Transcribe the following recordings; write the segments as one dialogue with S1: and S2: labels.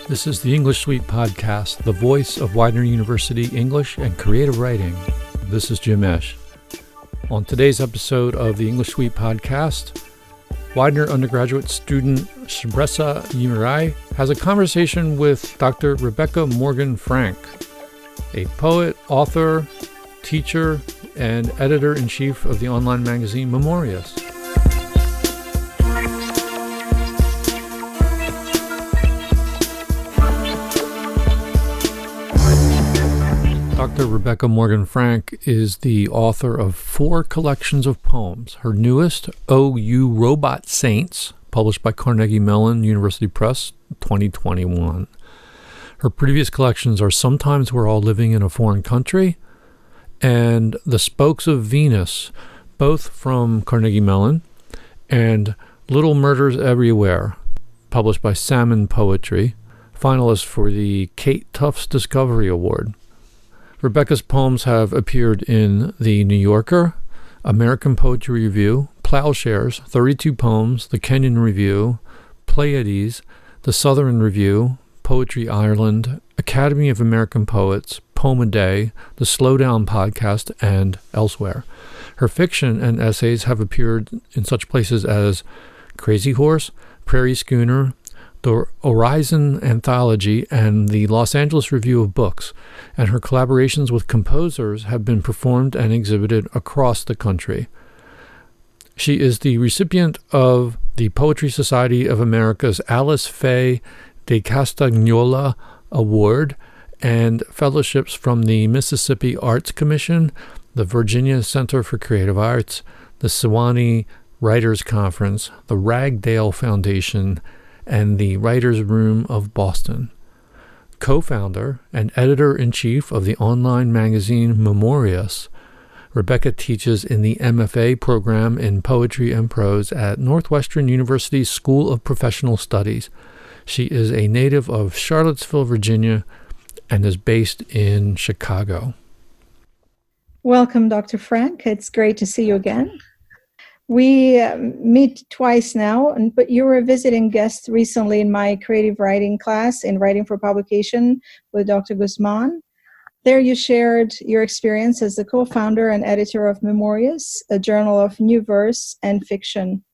S1: This is the English Suite Podcast, the voice of Widener University English and Creative Writing. This is Jim Esch. On today's episode of the English Suite Podcast, Widener undergraduate student Shpresa Yimirai has a conversation with Dr. Rebecca Morgan Frank, a poet, author, teacher, and editor-in-chief of the online magazine Memorias. Dr. Rebecca Morgan Frank is the author of 4 collections of poems. Her newest, Oh You Robot Saints, published by Carnegie Mellon University Press, 2021. Her previous collections are Sometimes We're All Living in a Foreign Country and The Spokes of Venus, both from Carnegie Mellon, and Little Murders Everywhere, published by Salmon Poetry, finalist for the Kate Tufts Discovery Award. Rebecca's poems have appeared in The New Yorker, American Poetry Review, Plowshares, 32 Poems, The Kenyon Review, Pleiades, The Southern Review, Poetry Ireland, Academy of American Poets, Poem a Day, The Slowdown Podcast, and elsewhere. Her fiction and essays have appeared in such places as Crazy Horse, Prairie Schooner, the Horizon Anthology, and the Los Angeles Review of Books, and her collaborations with composers have been performed and exhibited across the country. She is the recipient of the Poetry Society of America's Alice Faye de Castagnola Award and fellowships from the Mississippi Arts Commission, the Virginia Center for Creative Arts, the Sewanee Writers Conference, the Ragdale Foundation, and the Writers' Room of Boston. Co-founder and editor-in-chief of the online magazine Memorias, Rebecca teaches in the MFA program in Poetry and Prose at Northwestern University's School of Professional Studies. She is a native of Charlottesville, Virginia, and is based in Chicago.
S2: Welcome, Dr. Frank. It's great to see you again. We meet twice now, but you were a visiting guest recently in my creative writing class in Writing for Publication with Dr. Guzman. There you shared your experience as the co-founder and editor of Memorias, a journal of new verse and fiction.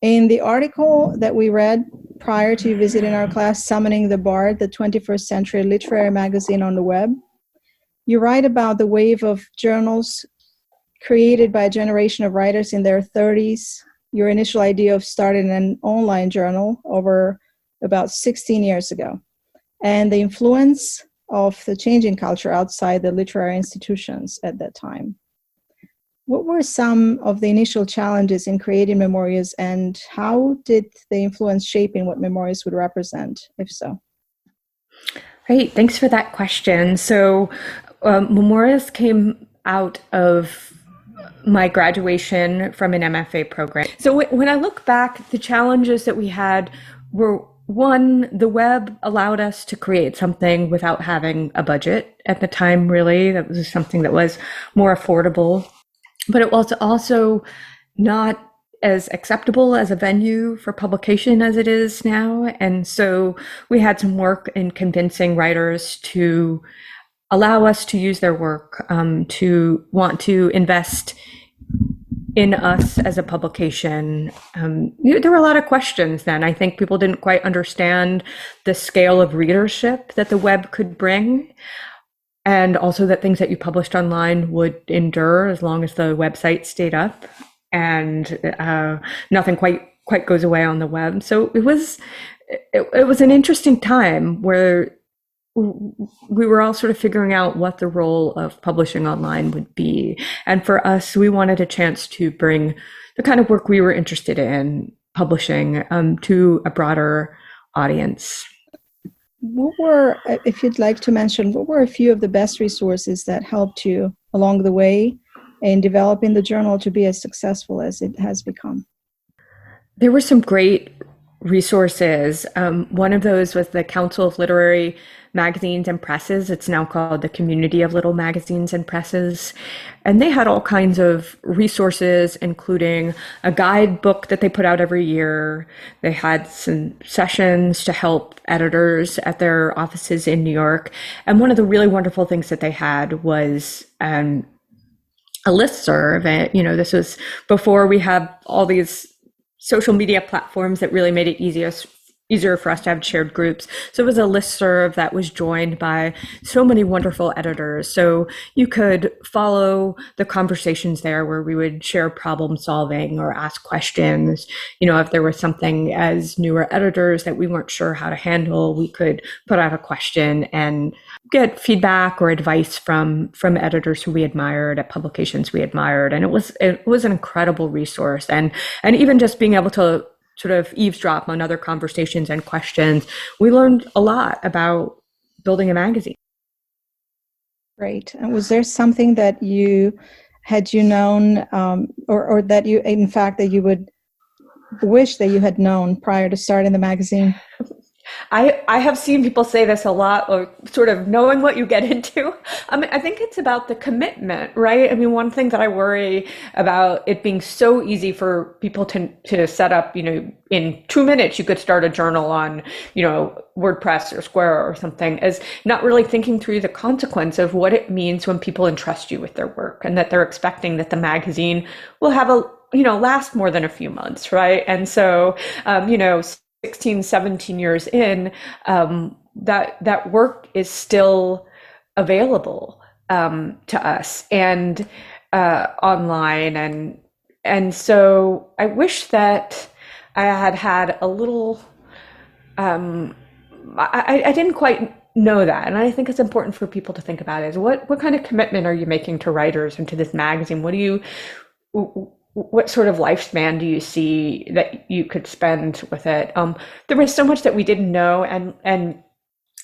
S2: In the article that we read prior to you visiting our class, Summoning the Bard, the 21st Century Literary Magazine on the Web, you write about the wave of journals created by a generation of writers in their 30s, your initial idea of starting an online journal over about 16 years ago, and the influence of the changing culture outside the literary institutions at that time. What were some of the initial challenges in creating Memorias, and how did the influence shaping what Memorias would represent, if so?
S3: Great, thanks for that question. So Memorias came out of my graduation from an MFA program. So when I look back, the challenges that we had were, one, the web allowed us to create something without having a budget at the time, really. That was something that was more affordable. But it was also not as acceptable as a venue for publication as it is now. And so we had some work in convincing writers to allow us to use their work, to want to invest in us as a publication. There were a lot of questions then. I think people didn't quite understand the scale of readership that the web could bring, and also that things that you published online would endure as long as the website stayed up, and nothing quite goes away on the web. So it was an interesting time where we were all sort of figuring out what the role of publishing online would be. And for us, we wanted a chance to bring the kind of work we were interested in publishing to a broader audience.
S2: What were, if you'd like to mention, what were a few of the best resources that helped you along the way in developing the journal to be as successful as it has become?
S3: There were some great resources. One of those was the Council of Literary Magazines and Presses. It's now called the Community of Little Magazines and Presses. And they had all kinds of resources, including a guidebook that they put out every year. They had some sessions to help editors at their offices in New York. And one of the really wonderful things that they had was a listserv. And, this was before we had all these social media platforms that really made it easier for us to have shared groups. So it was a listserv that was joined by so many wonderful editors. So you could follow the conversations there where we would share problem solving or ask questions. If there was something as newer editors that we weren't sure how to handle, we could put out a question and get feedback or advice from editors who we admired at publications we admired. And it was an incredible resource. And even just being able to sort of eavesdrop on other conversations and questions, we learned a lot about building a magazine.
S2: Great. And was there something that you known, or that you, in fact, that you would wish that you had known prior to starting the magazine?
S3: I have seen people say this a lot, or sort of knowing what you get into. I think it's about the commitment, right? One thing that I worry about it being so easy for people to set up, in 2 minutes, you could start a journal on, WordPress or Square or something, is not really thinking through the consequence of what it means when people entrust you with their work and that they're expecting that the magazine will have last more than a few months, right? And so, 16, 17 years in, that work is still available to us and online. And so I wish that I had a little, I didn't quite know that. And I think it's important for people to think about is what kind of commitment are you making to writers and to this magazine? What sort of lifespan do you see that you could spend with it? There was so much that we didn't know, and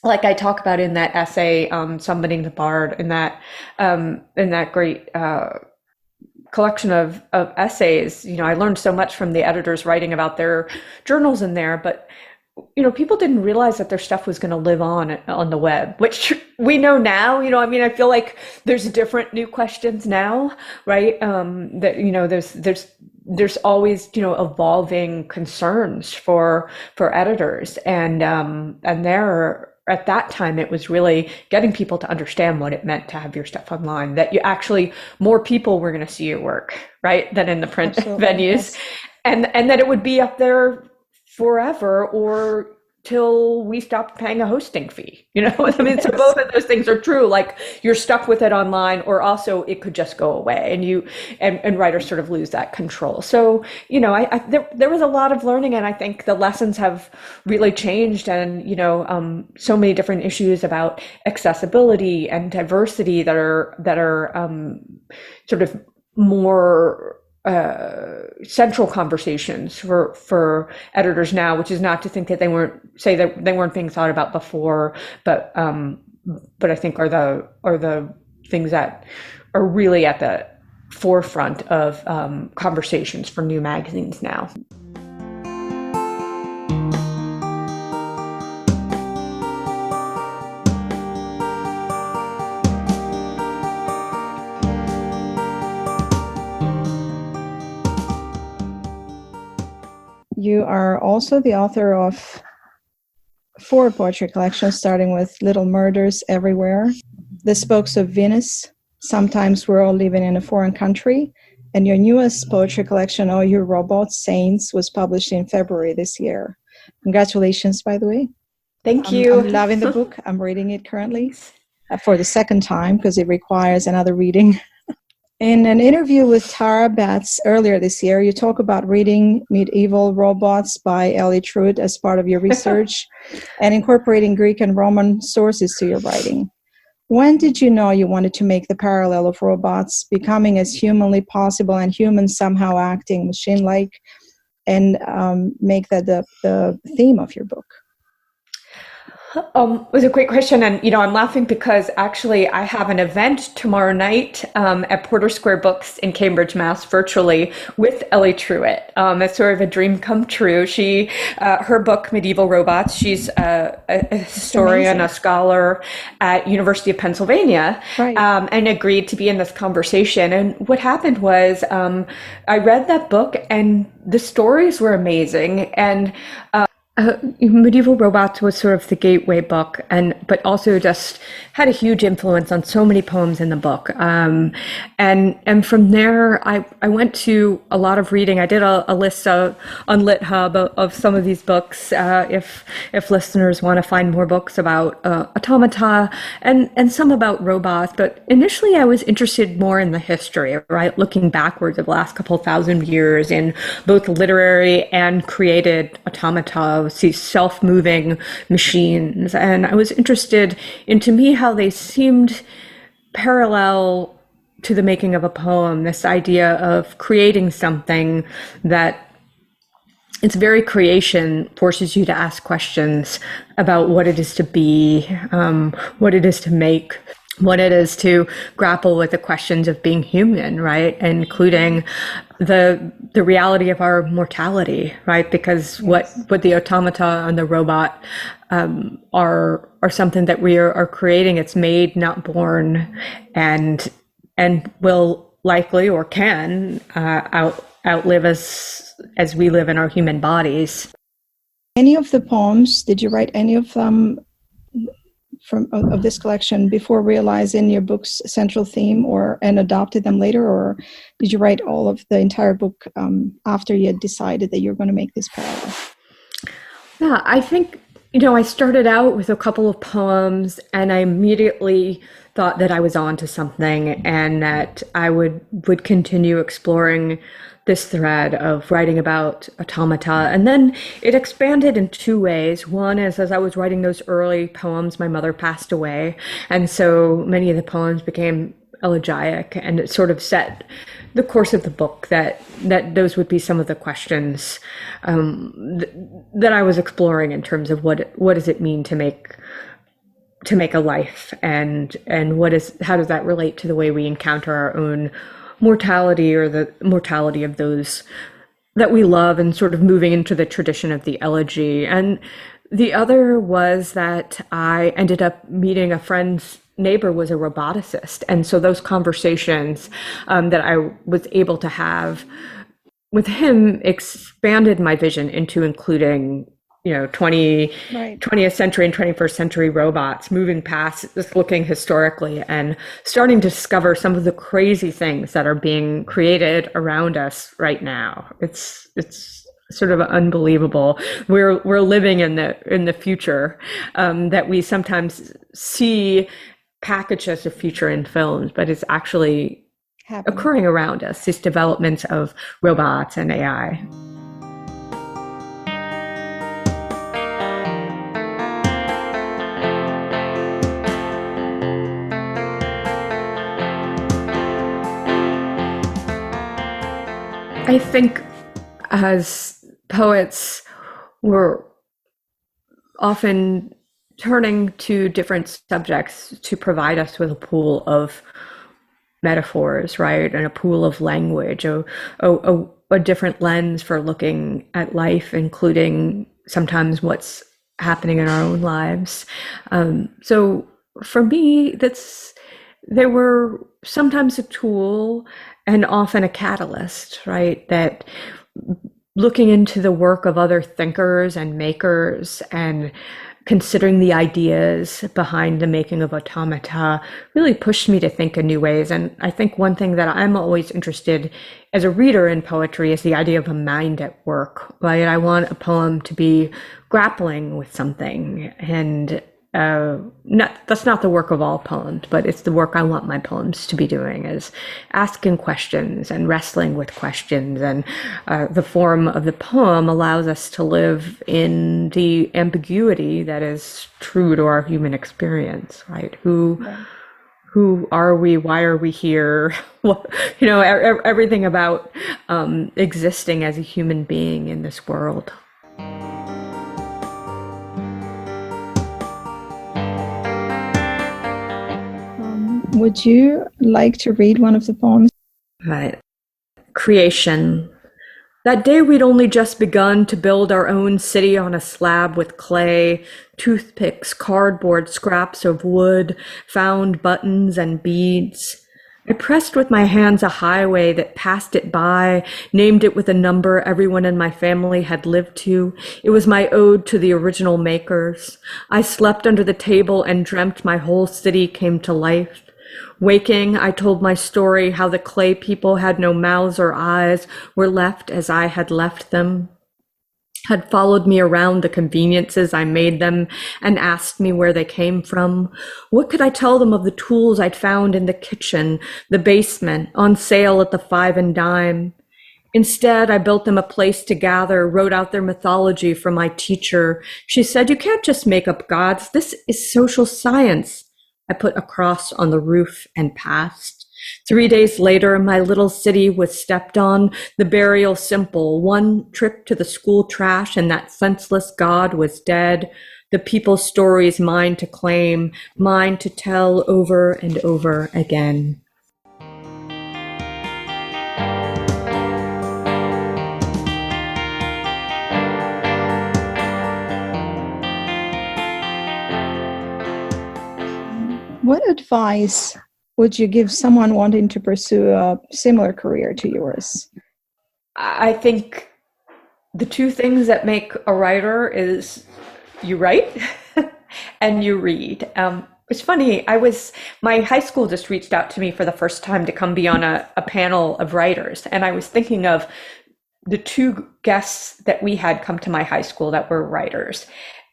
S3: like I talk about in that essay, Summoning the Bard, in that great collection of essays. I learned so much from the editors writing about their journals in there, but people didn't realize that their stuff was going to live on the web, which we know now. I feel like there's different new questions now, right? That there's always evolving concerns for editors, and there at that time it was really getting people to understand what it meant to have your stuff online. That you actually more people were going to see your work, right, than in the print
S2: Absolutely,
S3: venues,
S2: yes.
S3: and that it would be up there forever or till we stopped paying a hosting fee. So both of those things are true. Like you're stuck with it online, or also it could just go away, and writers sort of lose that control. So there was a lot of learning, and I think the lessons have really changed, and so many different issues about accessibility and diversity that are sort of more central conversations for editors now, which is not to think that they weren't being thought about before, but I think are the things that are really at the forefront of conversations for new magazines now.
S2: You are also the author of 4 poetry collections, starting with Little Murders Everywhere, The Spokes of Venus, Sometimes We're All Living in a Foreign Country, and your newest poetry collection, Oh You Robot Saints, was published in February this year. Congratulations, by the way.
S3: Thank you.
S2: I'm loving the book. I'm reading it currently for the second time because it requires another reading. In an interview with Tara Betts earlier this year, you talk about reading Medieval Robots by Ellie Truitt as part of your research and incorporating Greek and Roman sources to your writing. When did you know you wanted to make the parallel of robots becoming as humanly possible and humans somehow acting machine-like, and make that the theme of your book?
S3: It was a great question. And, I'm laughing because actually I have an event tomorrow night at Porter Square Books in Cambridge, Mass, virtually with Ellie Truitt. It's sort of a dream come true. Her book, Medieval Robots, she's a historian, a scholar at University of Pennsylvania,
S2: Right.
S3: And agreed to be in this conversation. And what happened was I read that book and the stories were amazing. And Medieval Robots was sort of the gateway book, but also just had a huge influence on so many poems in the book. And from there, I went to a lot of reading. I did a list on LitHub of some of these books, if listeners want to find more books about automata and some about robots. But initially, I was interested more in the history, right? Looking backwards of the last couple thousand years in both literary and created automata, these self-moving machines. And I was interested in, to me, how they seemed parallel to the making of a poem, this idea of creating something that its very creation forces you to ask questions about what it is to be, what it is to make, what it is to grapple with the questions of being human, right? Including the reality of our mortality, right? Because what the automata and the robot are something that we are creating. It's made, not born, and will likely or can outlive us as we live in our human bodies.
S2: Any of the poems, did you write any of them of this collection before realizing your book's central theme, and adopted them later, or did you write all of the entire book after you had decided that you're going to make this parallel?
S3: Yeah, I think, I started out with a couple of poems and I immediately thought that I was onto something and that I would continue exploring this thread of writing about automata. And then it expanded in two ways. One is, as I was writing those early poems, my mother passed away. And so many of the poems became elegiac, and it sort of set the course of the book that those would be some of the questions that I was exploring in terms of what does it mean to make a life, and how does that relate to the way we encounter our own mortality, or the mortality of those that we love, and sort of moving into the tradition of the elegy. And the other was that I ended up meeting a friend's neighbor was a roboticist. And so those conversations that I was able to have with him expanded my vision into including 20th century and 21st century robots, moving past just looking historically and starting to discover some of the crazy things that are being created around us right now. It's sort of unbelievable. We're living in the future that we sometimes see packaged as a future in films, but it's actually occurring around us, these developments of robots and AI. I think as poets, we're often turning to different subjects to provide us with a pool of metaphors, right? And a pool of language, a different lens for looking at life, including sometimes what's happening in our own lives. So for me, they were sometimes a tool and often a catalyst, right? That looking into the work of other thinkers and makers and considering the ideas behind the making of automata really pushed me to think in new ways. And I think one thing that I'm always interested as a reader in poetry is the idea of a mind at work, right? I want a poem to be grappling with something, and that's not the work of all poems, but it's the work I want my poems to be doing, is asking questions and wrestling with questions. And the form of the poem allows us to live in the ambiguity that is true to our human experience, right? Who are we? Why are we here? Everything about existing as a human being in this world.
S2: Would you like to read one of the poems?
S3: Right. Creation. That day we'd only just begun to build our own city on a slab with clay, toothpicks, cardboard, scraps of wood, found buttons and beads. I pressed with my hands a highway that passed it by, named it with a number everyone in my family had lived to. It was my ode to the original makers. I slept under the table and dreamt my whole city came to life. Waking, I told my story, how the clay people had no mouths or eyes, were left as I had left them, had followed me around the conveniences I made them and asked me where they came from. What could I tell them of the tools I'd found in the kitchen, the basement, on sale at the 5 and dime? Instead, I built them a place to gather, wrote out their mythology from my teacher. She said, "You can't just make up gods. This is social science." I put a cross on the roof and passed. 3 days later, my little city was stepped on, the burial simple, one trip to the school trash, and that senseless god was dead. The people's stories mine to claim, mine to tell over and over again.
S2: What advice would you give someone wanting to pursue a similar career to yours?
S3: I think the two things that make a writer is you write and you read. It's funny, my high school just reached out to me for the first time to come be on a panel of writers. And I was thinking of the two guests that we had come to my high school that were writers.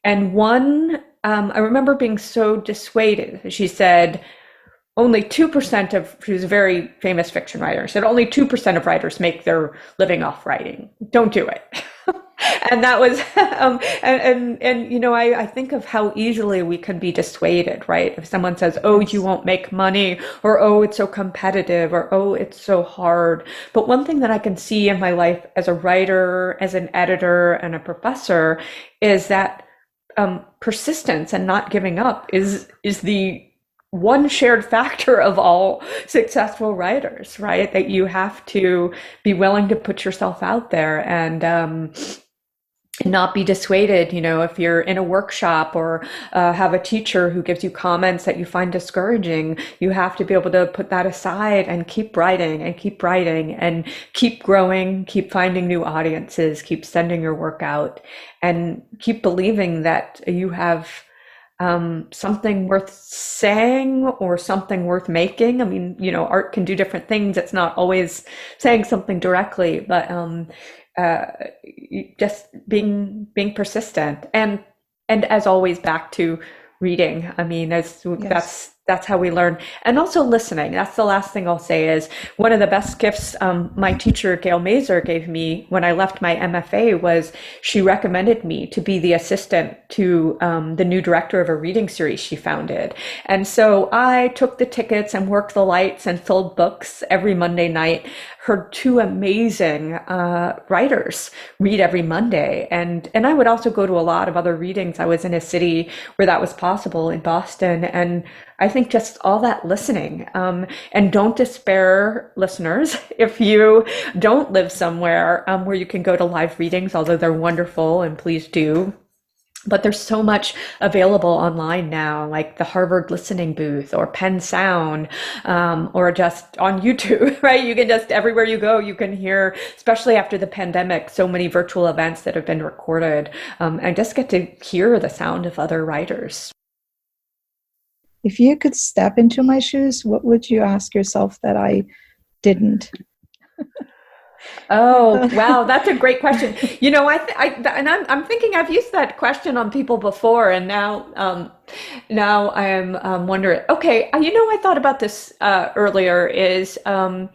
S3: And one, I remember being so dissuaded. She said, only 2% she was a very famous fiction writer, said only 2% of writers make their living off writing. Don't do it. And that was, I think of how easily we can be dissuaded, right? If someone says, oh, you won't make money, or, oh, it's so competitive, or, oh, it's so hard. But one thing that I can see in my life as a writer, as an editor, and a professor is that persistence and not giving up is the one shared factor of all successful writers, right? That you have to be willing to put yourself out there and not be dissuaded. If you're in a workshop or have a teacher who gives you comments that you find discouraging, you have to be able to put that aside and keep writing and keep growing, keep finding new audiences, keep sending your work out, and keep believing that you have something worth saying or something worth making. I mean, art can do different things. It's not always saying something directly, but just being persistent and as always back to reading. I mean, that's how we learn. And also listening. That's the last thing I'll say is one of the best gifts my teacher, Gail Mazer, gave me when I left my MFA was she recommended me to be the assistant to the new director of a reading series she founded. And so I took the tickets and worked the lights and filled books every Monday night, heard two amazing writers read every Monday. And I would also go to a lot of other readings. I was in a city where that was possible in Boston. And I think just all that listening, and don't despair, listeners, if you don't live somewhere where you can go to live readings, although they're wonderful and please do. But there's so much available online now, like the Harvard Listening Booth or Penn Sound, or just on YouTube, right? You can just, everywhere you go, you can hear, especially after the pandemic, so many virtual events that have been recorded, and just get to hear the sound of other writers.
S2: If you could step into my shoes, what would you ask yourself that I didn't?
S3: Oh, wow. That's a great question. I'm thinking I've used that question on people before, and now I'm wondering, okay, I thought about this earlier is no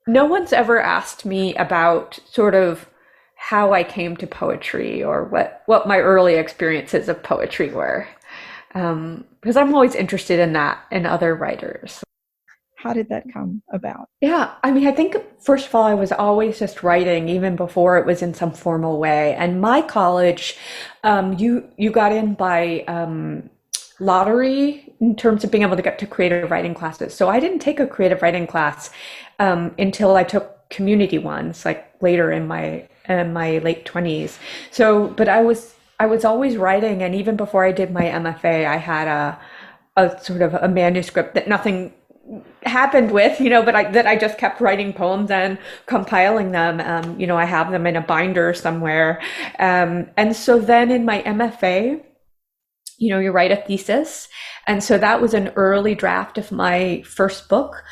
S3: one's ever asked me about sort of how I came to poetry or what my early experiences of poetry were. Because I'm always interested in that in other writers.
S2: How did that come about?
S3: Yeah, I mean, I think first of all, I was always just writing even before it was in some formal way. And my college, you got in by lottery in terms of being able to get to creative writing classes. So I didn't take a creative writing class until I took community ones, like later in my late 20s. So, but I was always writing, and even before I did my MFA, I had a sort of a manuscript that nothing happened with, but I just kept writing poems and compiling them. I have them in a binder somewhere. And so then in my MFA, you write a thesis. And so that was an early draft of my first book,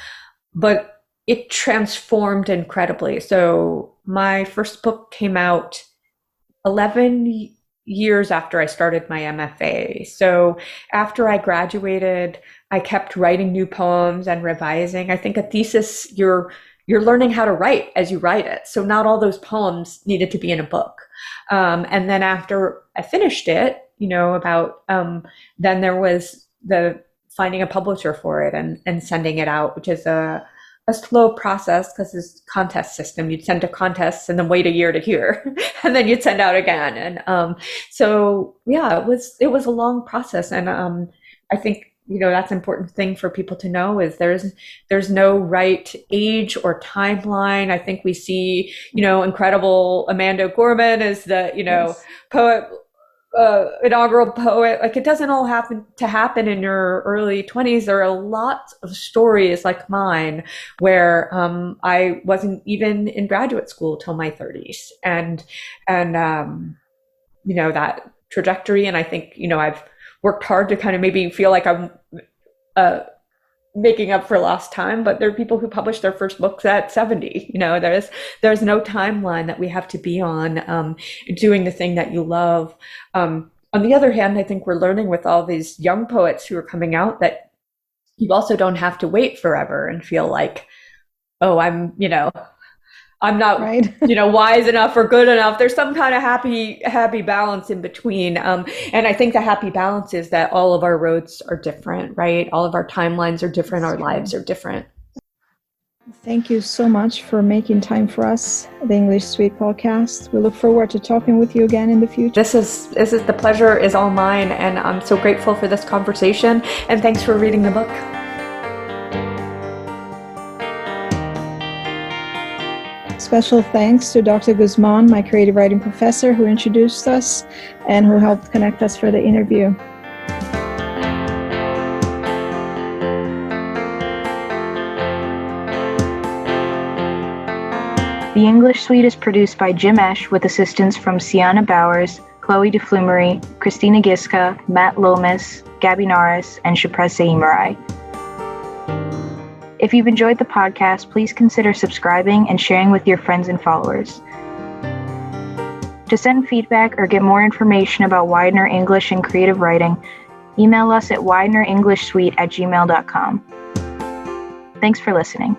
S3: but it transformed incredibly. So my first book came out 11 years after I started my MFA. So after I graduated, I kept writing new poems and revising. I think a thesis, you're learning how to write as you write it. So not all those poems needed to be in a book. And then after I finished it, then there was the finding a publisher for it and sending it out, which is a slow process because it's a contest system. You'd send to contests and then wait a year to hear, and then you'd send out again. And so yeah, it was a long process. And I think that's an important thing for people to know is there's no right age or timeline. I think we see incredible Amanda Gorman as the
S2: Yes.
S3: poet. Inaugural poet, like it doesn't all happen in your early 20s. There are lots of stories like mine where I wasn't even in graduate school till my 30s, and that trajectory. And I think I've worked hard to kind of maybe feel like I'm making up for lost time, but there are people who publish their first books at 70. There's no timeline that we have to be on doing the thing that you love. On the other hand, I think we're learning with all these young poets who are coming out that you also don't have to wait forever and feel like, oh, I'm not,
S2: Right.
S3: wise enough or good enough. There's some kind of happy balance in between. And I think the happy balance is that all of our roads are different, right? All of our timelines are different. Our lives are different.
S2: Thank you so much for making time for us, the English Suite podcast. We look forward to talking with you again in the future.
S3: This is the pleasure is all mine. And I'm so grateful for this conversation. And thanks for reading the book.
S2: Special thanks to Dr. Guzman, my creative writing professor, who introduced us and who helped connect us for the interview.
S4: The English Suite is produced by Jim Esch with assistance from Sienna Bowers, Chloe DeFlumery, Christina Giska, Matt Lomas, Gabby Norris, and Shapraz Saimarai. If you've enjoyed the podcast, please consider subscribing and sharing with your friends and followers. To send feedback or get more information about Widener English and creative writing, email us at widenerenglishsuite@gmail.com. Thanks for listening.